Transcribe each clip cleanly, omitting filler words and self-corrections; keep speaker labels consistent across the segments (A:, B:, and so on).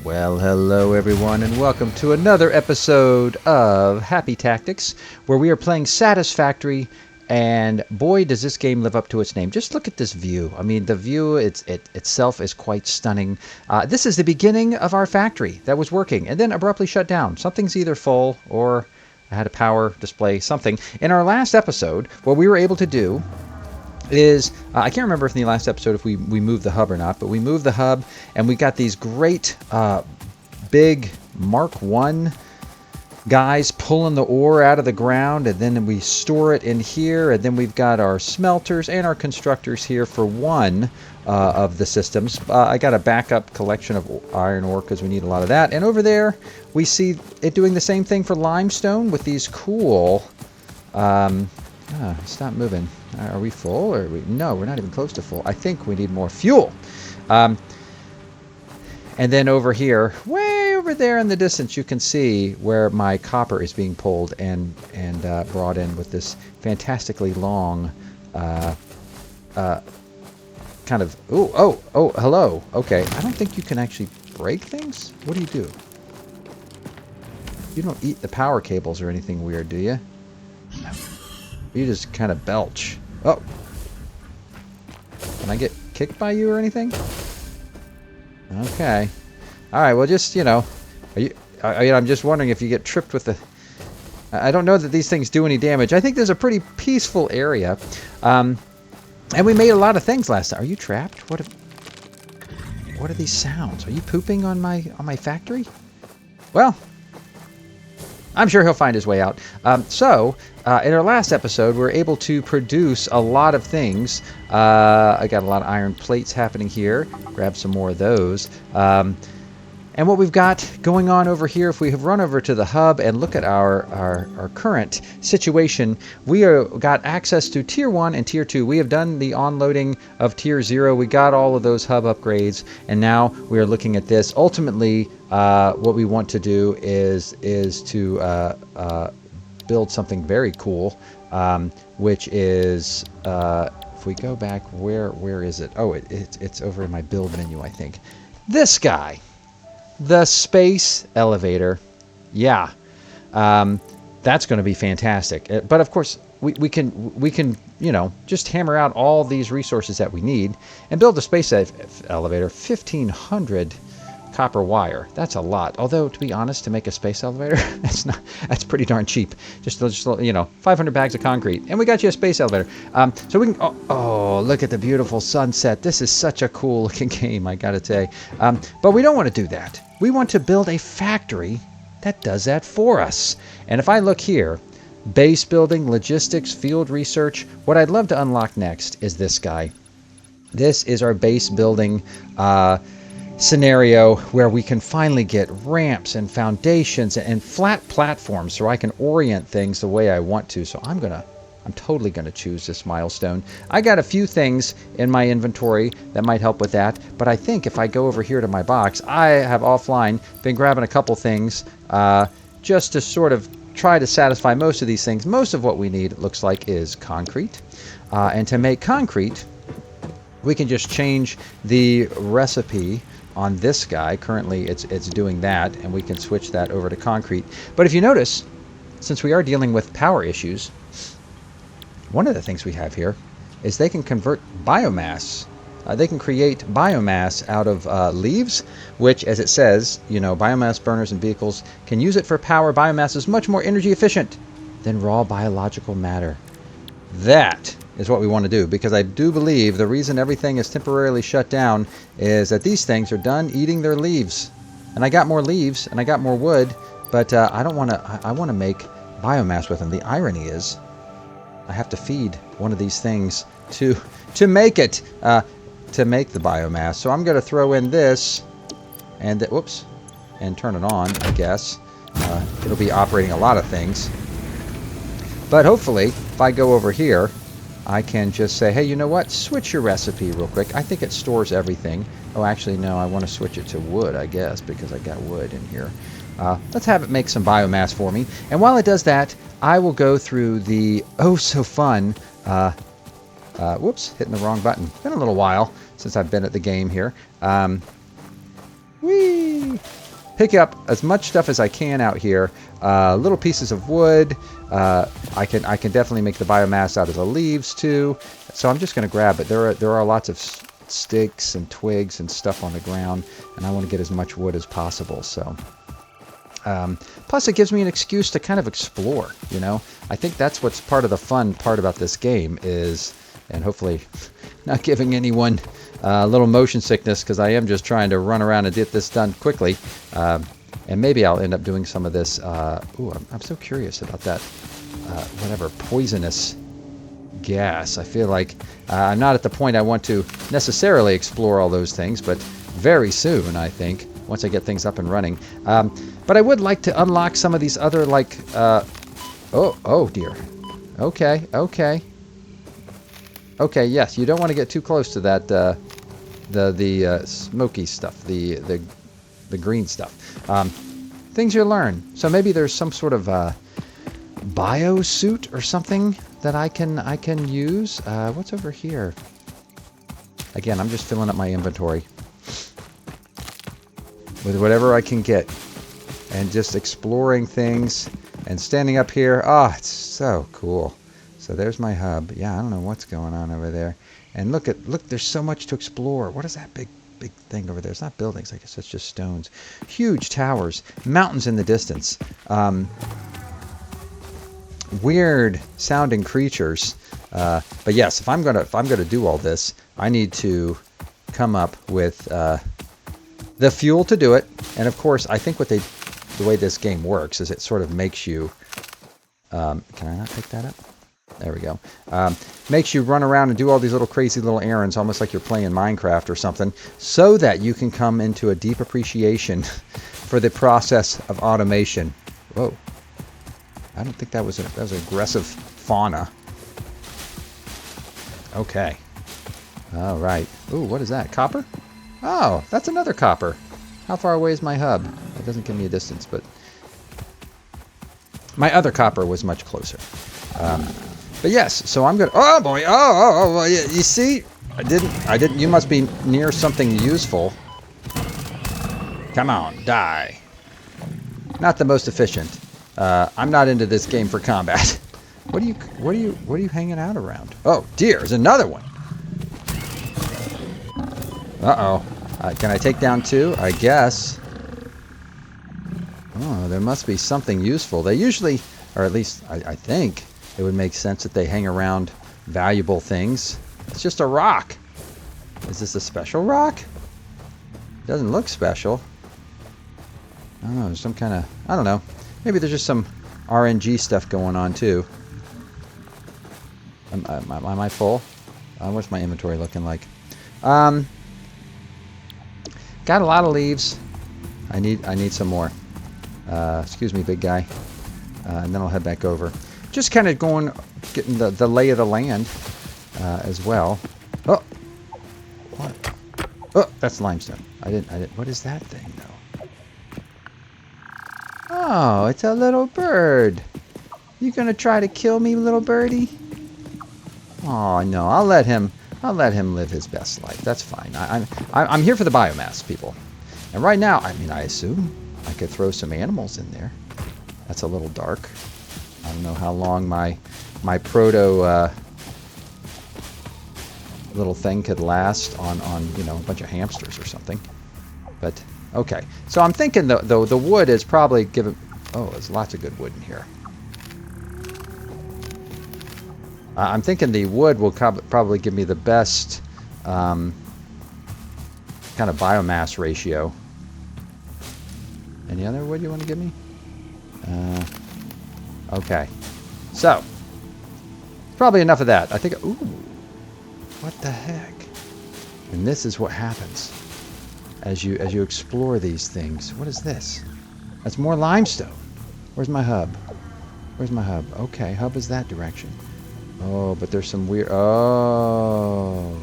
A: Well, hello everyone, and welcome to another episode of Happy Tactics, where we are playing Satisfactory, and boy, does this game live up to its name. Just look at this view. I mean, the view itself is quite stunning. This is the beginning of our factory that was working, and then abruptly shut down. Something's either full, or I had a power display, something. In our last episode, what we were able to do is, I can't remember if in the last episode if we moved the hub or not, but we moved the hub and we got these great big Mark 1 guys pulling the ore out of the ground, and then we store it in here, and then we've got our smelters and our constructors here for one of the systems. I got a backup collection of iron ore because we need a lot of that, and over there we see it doing the same thing for limestone with these cool stop moving. Are we full? Or no, we're not even close to full. I think we need more fuel. And then over here, way over there in the distance, you can see where my copper is being pulled and brought in with this fantastically long kind of... Oh, hello. Okay, I don't think you can actually break things. What do you do? You don't eat the power cables or anything weird, do you? No. You just kind of belch. Oh. Can I get kicked by you or anything? Okay. Alright, well just, I'm just wondering if you get tripped with the... I don't know that these things do any damage. I think there's a pretty peaceful area. And we made a lot of things last time. Are you trapped? What are these sounds? Are you pooping on my factory? Well, I'm sure he'll find his way out. In our last episode, we were able to produce a lot of things. I got a lot of iron plates happening here. Grab some more of those. And what we've got going on over here, if we have run over to the hub and look at our current situation, we got access to Tier 1 and Tier 2. We have done the onloading of Tier 0. We got all of those hub upgrades, and now we are looking at this. Ultimately, what we want to do is to build something very cool, which is, if we go back, where is it? Oh, it's over in my build menu, I think. This guy. The space elevator. Yeah. That's going to be fantastic. But of course, we can just hammer out all these resources that we need and build a space elevator. 1,500 copper wire. That's a lot. Although, to be honest, to make a space elevator, that's pretty darn cheap. Just 500 bags of concrete, and we got you a space elevator. So we can. Oh, look at the beautiful sunset. This is such a cool looking game, I gotta say. But we don't want to do that. We want to build a factory that does that for us. And if I look here, base building, logistics, field research. What I'd love to unlock next is this guy. This is our base building scenario where we can finally get ramps and foundations and flat platforms so I can orient things the way I want to. So I'm totally gonna choose this milestone. I got a few things in my inventory that might help with that, but I think if I go over here to my box, I have offline been grabbing a couple things just to sort of try to satisfy most of these things. Most of what we need, it looks like, is concrete. And to make concrete, we can just change the recipe on this guy. Currently it's doing that, and we can switch that over to concrete. But if you notice, since we are dealing with power issues, one of the things we have here is they can convert biomass. They can create biomass out of leaves, which, as it says, biomass burners and vehicles can use it for power. Biomass is much more energy efficient than raw biological matter. That is what we want to do, because I do believe the reason everything is temporarily shut down is that these things are done eating their leaves. And I got more leaves and I got more wood, but I don't want to. I want to make biomass with them. The irony is, I have to feed one of these things to make it to make the biomass. So I'm going to throw in this and whoops, and turn it on. I guess it'll be operating a lot of things. But hopefully, if I go over here, I can just say, hey, you know what? Switch your recipe real quick. I think it stores everything. Oh, actually, no, I want to switch it to wood, I guess, because I got wood in here. Let's have it make some biomass for me. And while it does that, I will go through the oh-so-fun... whoops, hitting the wrong button. It's been a little while since I've been at the game here. Whee! Pick up as much stuff as I can out here. Little pieces of wood. I can definitely make the biomass out of the leaves too. So I'm just going to grab it. There are lots of sticks and twigs and stuff on the ground, and I want to get as much wood as possible. So. Plus, it gives me an excuse to kind of explore, you know? I think that's what's part of the fun part about this game is, and hopefully not giving anyone a little motion sickness, because I am just trying to run around and get this done quickly. And maybe I'll end up doing some of this. Ooh, I'm so curious about that, whatever, poisonous gas. I feel like I'm not at the point I want to necessarily explore all those things, but very soon, I think, once I get things up and running. But I would like to unlock some of these other, like, oh dear. Okay, okay. Okay, yes, you don't want to get too close to that, the smoky stuff, the green stuff. Things you learn. So maybe there's some sort of bio suit or something that I can use. What's over here? Again, I'm just filling up my inventory with whatever I can get, and just exploring things and standing up here. Oh, it's so cool. So there's my hub. Yeah, I don't know what's going on over there. And look, there's so much to explore. What is that big thing over there? It's not buildings. I guess it's just stones. Huge towers, mountains in the distance. Weird sounding creatures. But yes, if I'm gonna do all this, I need to come up with the fuel to do it. And of course, I think the way this game works is it sort of makes you. Can I not pick that up? There we go. Makes you run around and do all these little crazy little errands, almost like you're playing Minecraft or something, so that you can come into a deep appreciation for the process of automation. Whoa. I don't think that was aggressive fauna. Okay. All right. Ooh, what is that? Copper? Oh, that's another copper. How far away is my hub? It doesn't give me a distance, but my other copper was much closer. But yes, so I'm gonna. Oh boy! Oh! You see, I didn't. You must be near something useful. Come on, die. Not the most efficient. I'm not into this game for combat. What are you hanging out around? Oh dear, there's another one. Uh-oh. Can I take down two? I guess. Oh, there must be something useful. They usually, or at least I think, it would make sense that they hang around valuable things. It's just a rock. Is this a special rock? It doesn't look special. I don't know, there's some kind of, I don't know. Maybe there's just some RNG stuff going on too. Am I full? What's my inventory looking like? Got a lot of leaves. I need some more. Excuse me, big guy. And then I'll head back over. Just kind of getting the lay of the land as well. Oh, what? Oh, that's limestone. I didn't. What is that thing though? Oh, it's a little bird. You gonna try to kill me, little birdie? Oh no, I'll let him live his best life. That's fine. I'm here for the biomass, people. And right now, I mean, I assume I could throw some animals in there. That's a little dark. I don't know how long my proto little thing could last on you know, a bunch of hamsters or something. But okay, so I'm thinking the wood is probably given. Oh, there's lots of good wood in here. I'm thinking the wood will probably give me the best kind of biomass ratio. Any other wood you want to give me? Okay. So, probably enough of that. I think... Ooh. What the heck? And this is what happens as you explore these things. What is this? That's more limestone. Where's my hub? Where's my hub? Okay, hub is that direction. Oh, but there's some weird... Oh.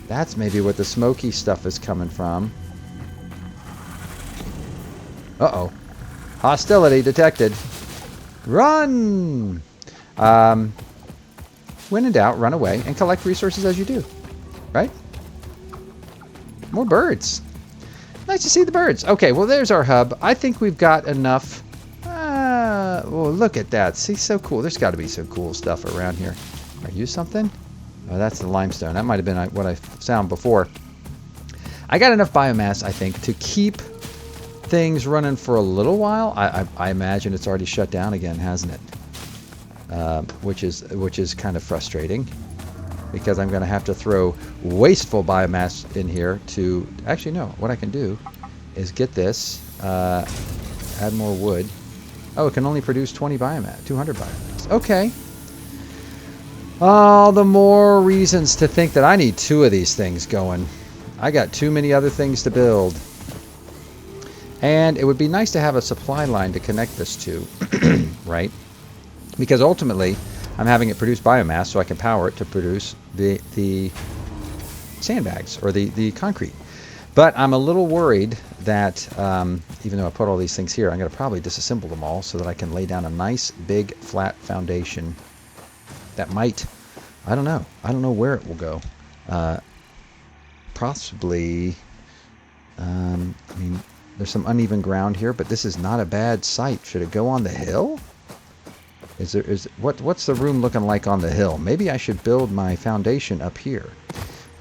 A: That's maybe what the smoky stuff is coming from. Uh-oh. Hostility detected. Run! When in doubt, run away and collect resources as you do. Right? More birds. Nice to see the birds. Okay, well, there's our hub. I think we've got enough. Well, look at that. See, so cool. There's got to be some cool stuff around here. Are you something? Oh, that's the limestone. That might have been what I found before. I got enough biomass, I think, to keep things running for a little while. I imagine it's already shut down again, hasn't it? Which is kind of frustrating, because I'm going to have to throw wasteful biomass in here to... Actually, no. What I can do is get this, add more wood. Oh, it can only produce 200 biomass. Okay. All the more reasons to think that I need 2 of these things going. I got too many other things to build. And it would be nice to have a supply line to connect this to, right? Because ultimately, I'm having it produce biomass so I can power it to produce the sandbags or the concrete. But I'm a little worried that even though I put all these things here, I'm going to probably disassemble them all so that I can lay down a nice big flat foundation that might, I don't know where it will go. Possibly, I mean, there's some uneven ground here, but this is not a bad site. Should it go on the hill? What's the room looking like on the hill? Maybe I should build my foundation up here.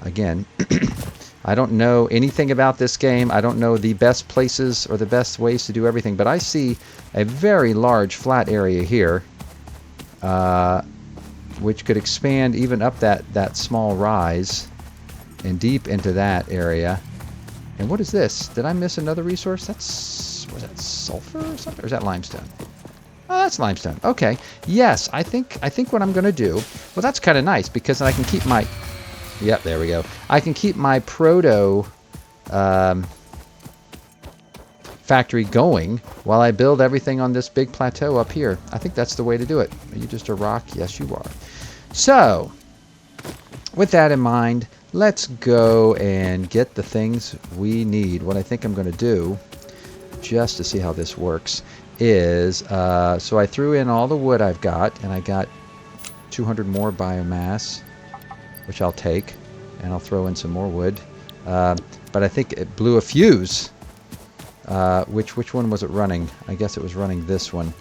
A: Again, I don't know anything about this game. I don't know the best places or the best ways to do everything, but I see a very large flat area here, which could expand even up that small rise and deep into that area. And what is this? Did I miss another resource? Was that sulfur or something? Or is that limestone? Oh, that's limestone. Okay. Yes, I think what I'm going to do... Well, that's kind of nice, because then I can keep my... Yep, there we go. I can keep my proto factory going while I build everything on this big plateau up here. I think that's the way to do it. Are you just a rock? Yes, you are. So, with that in mind, let's go and get the things we need. What I think I'm going to do, just to see how this works, is, so I threw in all the wood I've got, and I got 200 more biomass, which I'll take, and I'll throw in some more wood. But I think it blew a fuse. Which one was it running? I guess it was running this one.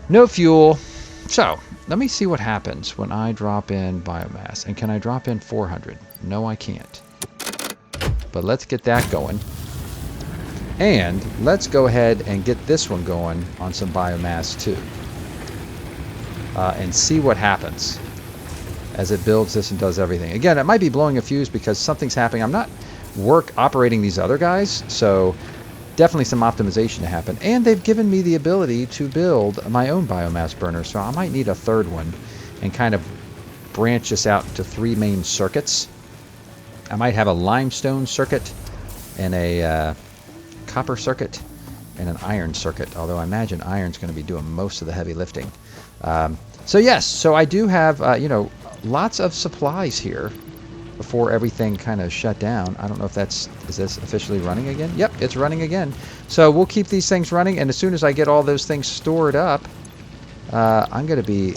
A: No fuel. So, let me see what happens when I drop in biomass. And can I drop in 400? No, I can't. But let's get that going. And let's go ahead and get this one going on some biomass too. And see what happens as it builds this and does everything. Again, it might be blowing a fuse because something's happening. I'm not operating these other guys, so definitely some optimization to happen. And they've given me the ability to build my own biomass burner, so I might need a third one and kind of branch this out into 3 main circuits. I might have a limestone circuit and a copper circuit and an iron circuit, although I imagine iron's going to be doing most of the heavy lifting. So yes, so I do have, lots of supplies here before everything kind of shut down. I don't know if is this officially running again? Yep, it's running again. So we'll keep these things running, and as soon as I get all those things stored up, I'm going to be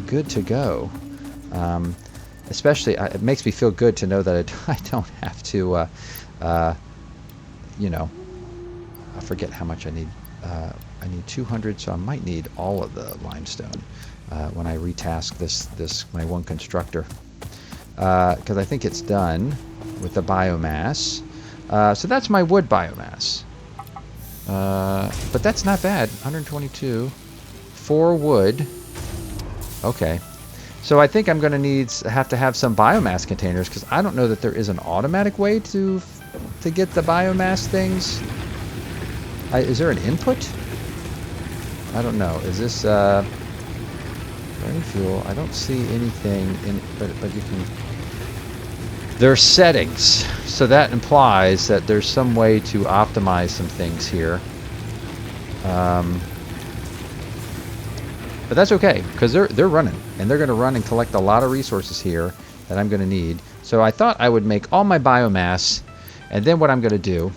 A: good to go. Especially, it makes me feel good to know that I don't have to, I forget how much I need. I need 200, so I might need all of the limestone when I retask this my one constructor. Because I think it's done with the biomass. So that's my wood biomass. But that's not bad. 122. 4 wood. Okay. So I think I'm going to have to have some biomass containers, because I don't know that there is an automatic way to get the biomass things. Is there an input? I don't know. Is this burning fuel? I don't see anything in, but you can. There are settings, so that implies that there's some way to optimize some things here. But that's okay, because they're running, and they're going to run and collect a lot of resources here that I'm going to need. So I thought I would make all my biomass, and then what I'm going to do,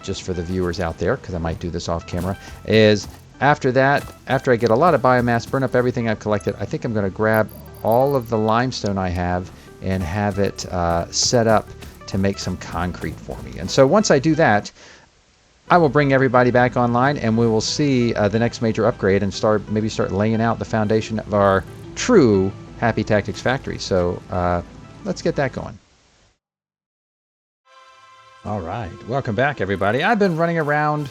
A: just for the viewers out there, because I might do this off camera, is after that, after I get a lot of biomass, burn up everything I've collected, I think I'm going to grab all of the limestone I have and have it set up to make some concrete for me. And so once I do that, I will bring everybody back online, and we will see the next major upgrade and maybe start laying out the foundation of our true Happy Tactics factory. So let's get that going. All right, welcome back, everybody. I've been running around,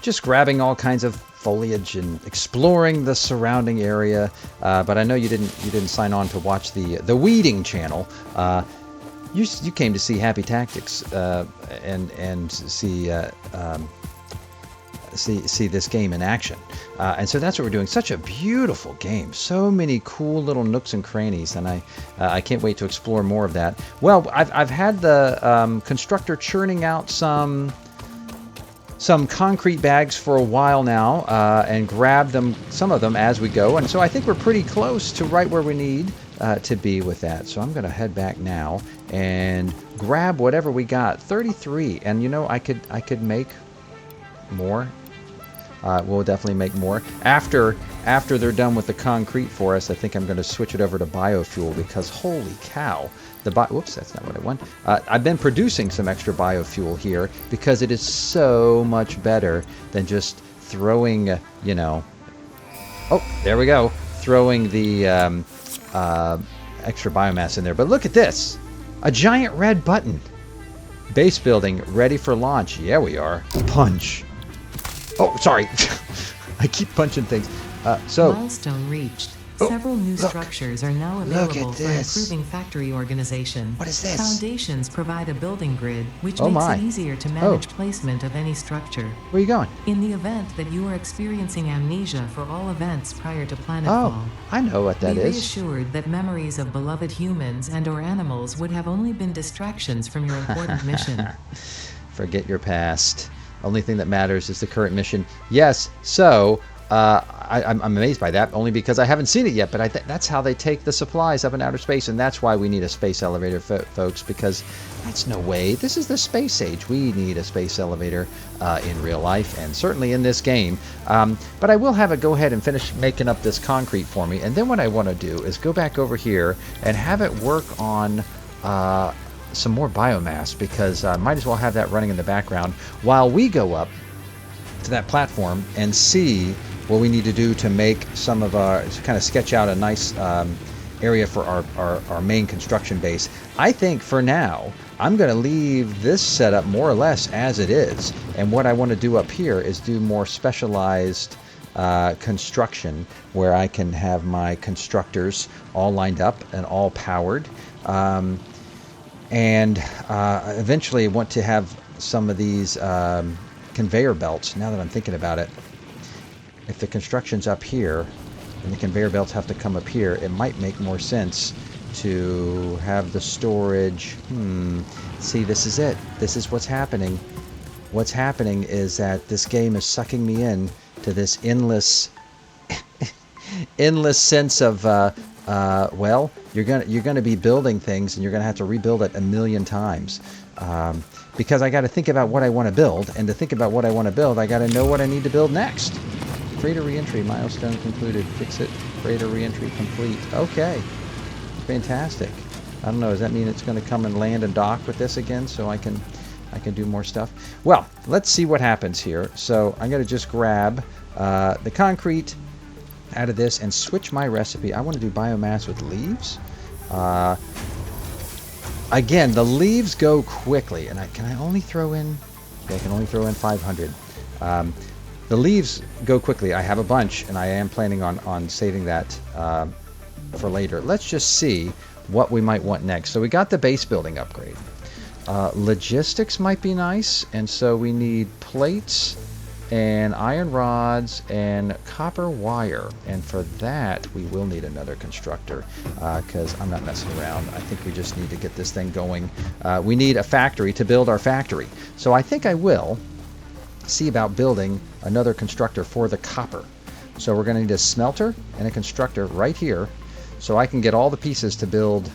A: just grabbing all kinds of foliage and exploring the surrounding area. But I know you didn't sign on to watch the weeding channel. You came to see Happy Tactics and see this game in action, and so that's what we're doing. Such a beautiful game, so many cool little nooks and crannies, and I can't wait to explore more of that. Well, I've had the constructor churning out some concrete bags for a while now, and grabbed some of them as we go, and so I think we're pretty close to right where we need to be with that. So I'm going to head back now and grab whatever we got. 33, and you know, I could make more. We'll definitely make more after they're done with the concrete for us. I think I'm going to switch it over to biofuel, because holy cow, whoops, that's not what I want. I've been producing some extra biofuel here because it is so much better than just throwing, you know. Oh, there we go. Throwing the extra biomass in there. But look at this, a giant red button. Base building ready for launch. Yeah, we are. Punch. Oh, sorry. I keep punching things.
B: Milestone reached. Several new structures are now available for improving factory organization.
A: What is this?
B: Foundations provide a building grid, which makes it easier to manage placement of any structure.
A: Where are you going?
B: In the event that you are experiencing amnesia for all events prior to planetfall,
A: I know what that is.
B: Be reassured that memories of beloved humans and/or animals would have only been distractions from your important mission.
A: Forget your past. Only thing that matters is the current mission. Yes, so I'm amazed by that, only because I haven't seen it yet, but that's how they take the supplies up in outer space, and that's why we need a space elevator, folks, because that's no way. This is the space age. We need a space elevator in real life, and certainly in this game. But I will have it go ahead and finish making up this concrete for me, and then what I want to do is go back over here and have it work on some more biomass, because I might as well have that running in the background while we go up to that platform and see what we need to do to make some of our, to kind of sketch out a nice area for our main construction base. I think for now I'm going to leave this setup more or less as it is, and what I want to do up here is do more specialized construction, where I can have my constructors all lined up and all powered. And eventually want to have some of these conveyor belts. Now that I'm thinking about it, if the construction's up here and the conveyor belts have to come up here, it might make more sense to have the storage. See, this is it. This is what's happening. What's happening is that this game is sucking me in to this endless sense of well, you're gonna be building things, and you're gonna have to rebuild it a million times, because I got to think about what I want to build, and to think about what I want to build, I got to know what I need to build next. Freighter reentry milestone concluded. Fix it. Freighter reentry complete. Okay, fantastic. I don't know. Does that mean it's going to come and land and dock with this again, so I can do more stuff? Well, let's see what happens here. So I'm going to just grab the concrete out of this and switch my recipe. I want to do biomass with leaves. Again, the leaves go quickly, and can I only throw in? Okay, I can only throw in 500. The leaves go quickly. I have a bunch, and I am planning on saving that for later. Let's just see what we might want next. So we got the base building upgrade. Logistics might be nice, and so we need plates and iron rods and copper wire, and for that we will need another constructor, because I'm not messing around. I think we just need to get this thing going. We need a factory to build our factory, so I think I will see about building another constructor for the copper. So we're going to need a smelter and a constructor right here, so I can get all the pieces to build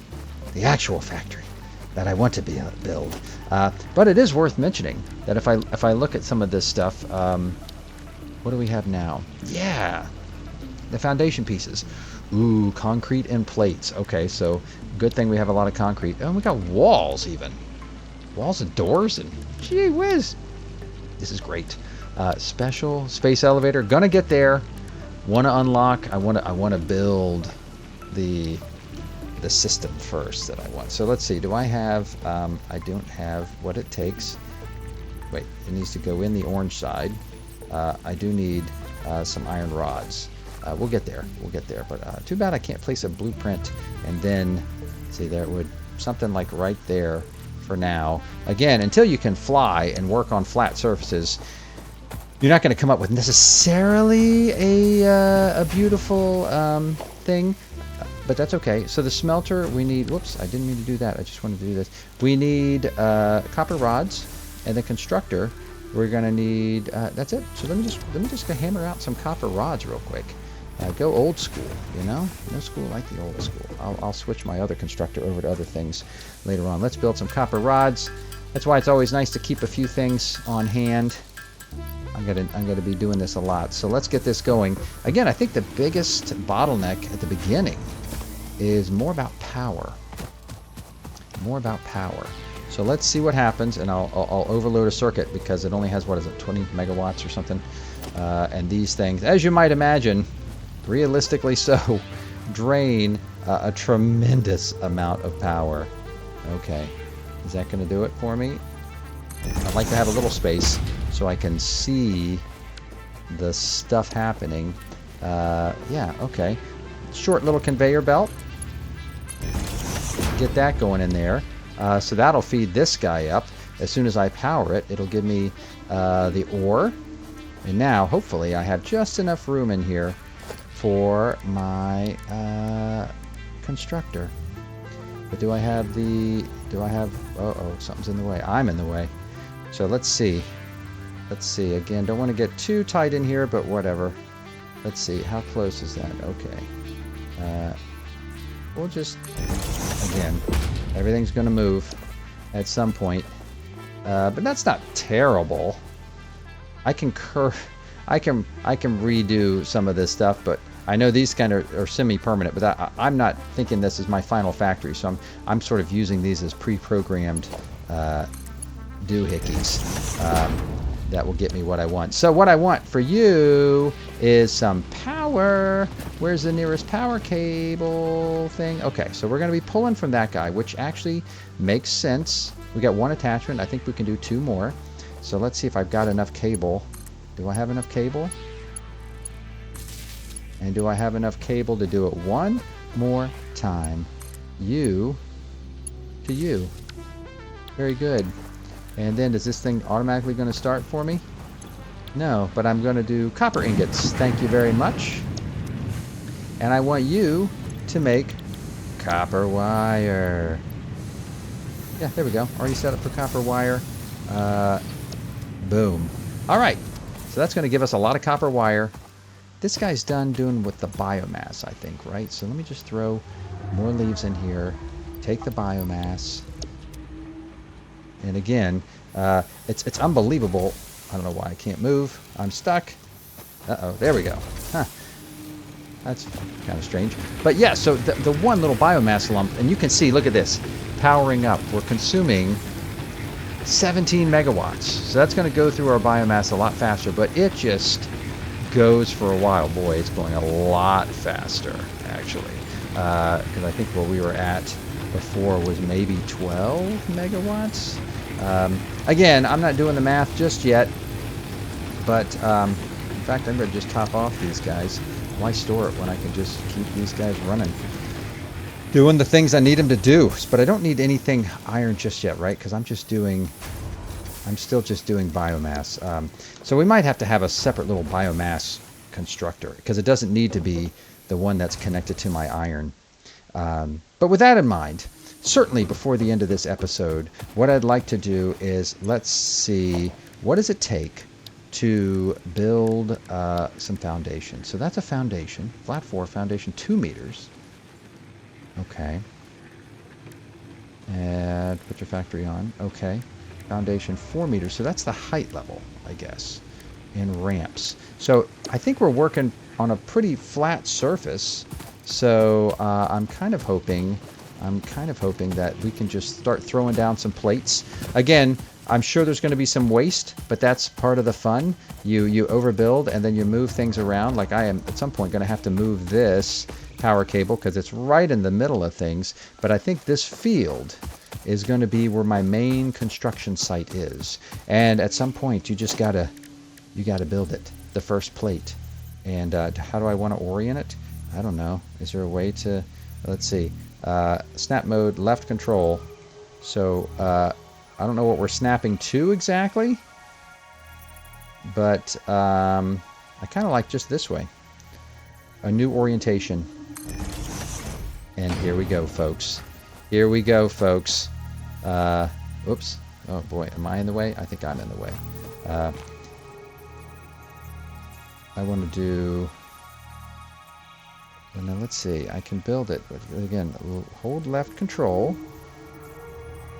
A: the actual factory that I want to build. But it is worth mentioning that if I look at some of this stuff, what do we have now? Yeah, the foundation pieces. Ooh, concrete and plates. Okay, so good thing we have a lot of concrete. Oh, we got walls even. Walls and doors, and gee whiz. This is great. Special space elevator. Gonna get there. Want to unlock. I want to build the system first that I want. So let's see. Do I have? I don't have what it takes. Wait, it needs to go in the orange side. I do need some iron rods. We'll get there. We'll get there. But too bad I can't place a blueprint. And then, see, there would something like right there for now. Again, until you can fly and work on flat surfaces, you're not going to come up with necessarily a beautiful thing. But that's okay. So the smelter, we need... Whoops, I didn't mean to do that. I just wanted to do this. We need copper rods. And the constructor, we're going to need... that's it. So let me just go hammer out some copper rods real quick. Go old school, you know? No school like the old school. I'll switch my other constructor over to other things later on. Let's build some copper rods. That's why it's always nice to keep a few things on hand. I'm gonna be doing this a lot. So let's get this going. Again, I think the biggest bottleneck at the beginning is more about power. More about power. So let's see what happens, and I'll overload a circuit because it only has, what is it, 20 megawatts or something. And these things, as you might imagine, realistically so, drain a tremendous amount of power. Okay, is that going to do it for me? I'd like to have a little space so I can see the stuff happening. Yeah, okay. Short little conveyor belt. Get that going in there. So that'll feed this guy up. As soon as I power it, it'll give me the ore. And now, hopefully, I have just enough room in here for my constructor. But do I have... Uh-oh, something's in the way. I'm in the way. So let's see. Let's see. Again, don't want to get too tight in here, but whatever. Let's see. How close is that? Okay. We'll just... Again, everything's going to move at some point. But that's not terrible. I can redo some of this stuff, but I know these kind of are semi-permanent. But I'm not thinking this is my final factory, so I'm sort of using these as pre-programmed doohickeys that will get me what I want. So what I want for you is some power. Where's the nearest power cable thing? Okay, so we're going to be pulling from that guy, which actually makes sense. We got one attachment. I think we can do two more. So let's see if I've got enough cable. Do I have enough cable? And do I have enough cable to do it one more time? You to you. Very good. And then is this thing automatically going to start for me? No, but I'm going to do copper ingots. Thank you very much. And I want you to make copper wire. Yeah, there we go. Already set up for copper wire. Boom. All right. So that's going to give us a lot of copper wire. This guy's done doing with the biomass, I think, right? So let me just throw more leaves in here. Take the biomass. And again, it's unbelievable. I don't know why I can't move. I'm stuck. Uh-oh, there we go. Huh. That's kind of strange. But yeah, so the one little biomass lump, and you can see, look at this, powering up. We're consuming 17 megawatts. So that's going to go through our biomass a lot faster, but it just goes for a while. Boy, it's going a lot faster, actually. Because I think where we were at before was maybe 12 megawatts. Again, I'm not doing the math just yet, but in fact, I'm going to just top off these guys. Why store it when I can just keep these guys running? Doing the things I need them to do. But I don't need anything iron just yet, right? Because I'm still just doing biomass. So we might have to have a separate little biomass constructor, because it doesn't need to be the one that's connected to my iron. But with that in mind, certainly before the end of this episode, what I'd like to do is, let's see, what does it take to build some foundation? So that's a foundation, flat 4 foundation, 2 meters. Okay. And put your factory on. Okay. Foundation 4 meters. So that's the height level, I guess, in ramps. So I think we're working on a pretty flat surface. So I'm kind of hoping that we can just start throwing down some plates. Again, I'm sure there's going to be some waste, but that's part of the fun. You overbuild and then you move things around. Like I am at some point going to have to move this power cable because it's right in the middle of things. But I think this field is going to be where my main construction site is. And at some point you just gotta build it, the first plate. And how do I want to orient it? I don't know. Is there a way to, let's see, snap mode, left control. So I don't know what we're snapping to exactly, but I kind of like just this way. A new orientation. And here we go, folks. Here we go, folks. Oops. Oh, boy. Am I in the way? I think I'm in the way. I want to do... And now let's see. I can build it. But again, hold left control.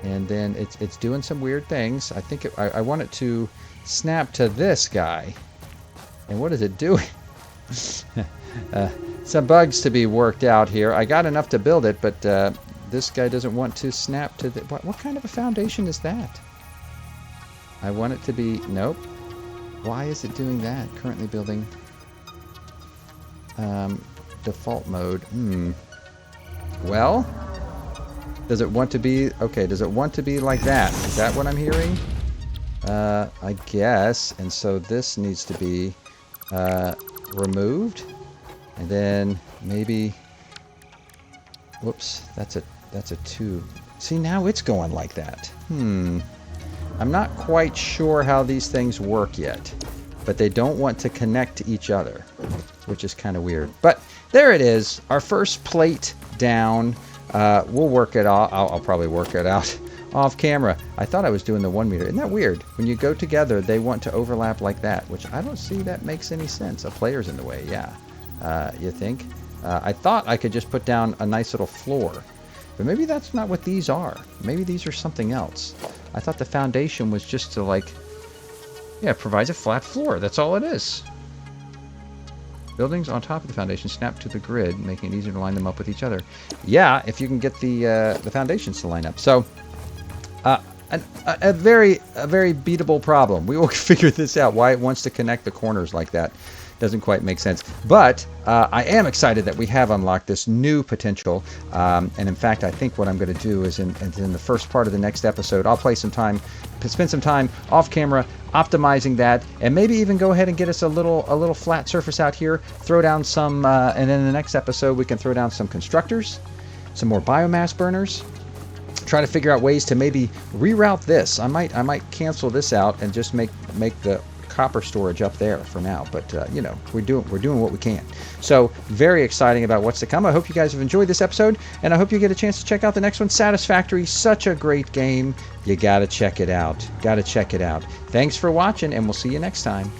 A: And then it's doing some weird things. I think I want it to snap to this guy. And what is it doing? Some bugs to be worked out here. I got enough to build it, but this guy doesn't want to snap to the... What kind of a foundation is that? I want it to be... Nope. Why is it doing that? Currently building... default mode. Well... Does it want to be... Okay, does it want to be like that? Is that what I'm hearing? I guess. And so this needs to be removed. And then maybe... Whoops, that's a 2. See, now it's going like that. I'm not quite sure how these things work yet. But they don't want to connect to each other, which is kind of weird. But there it is. Our first plate down. We'll work it out. I'll probably work it out off camera. I thought I was doing the 1 meter. Isn't that weird? When you go together, they want to overlap like that, which I don't see that makes any sense. A player's in the way, yeah. You think? I thought I could just put down a nice little floor, but maybe that's not what these are. Maybe these are something else. I thought the foundation was just to like, yeah, provides a flat floor. That's all it is. Buildings on top of the foundation snap to the grid, making it easier to line them up with each other. Yeah, if you can get the foundations to line up. So, a very beatable problem. We will figure this out. Why it wants to connect the corners like that doesn't quite make sense. But I am excited that we have unlocked this new potential. And in fact, I think what I'm going to do is in the first part of the next episode, I'll spend some time off camera optimizing that, and maybe even go ahead and get us a little flat surface out here. Throw down some, and then in the next episode we can throw down some constructors, some more biomass burners. Try to figure out ways to maybe reroute this. I might cancel this out and just make the copper storage up there for now, but you know, we're doing what we can. So very exciting about what's to come. I hope you guys have enjoyed this episode, and I hope you get a chance to check out the next one. Satisfactory, such a great game. You gotta check it out. Thanks for watching, and we'll see you next time.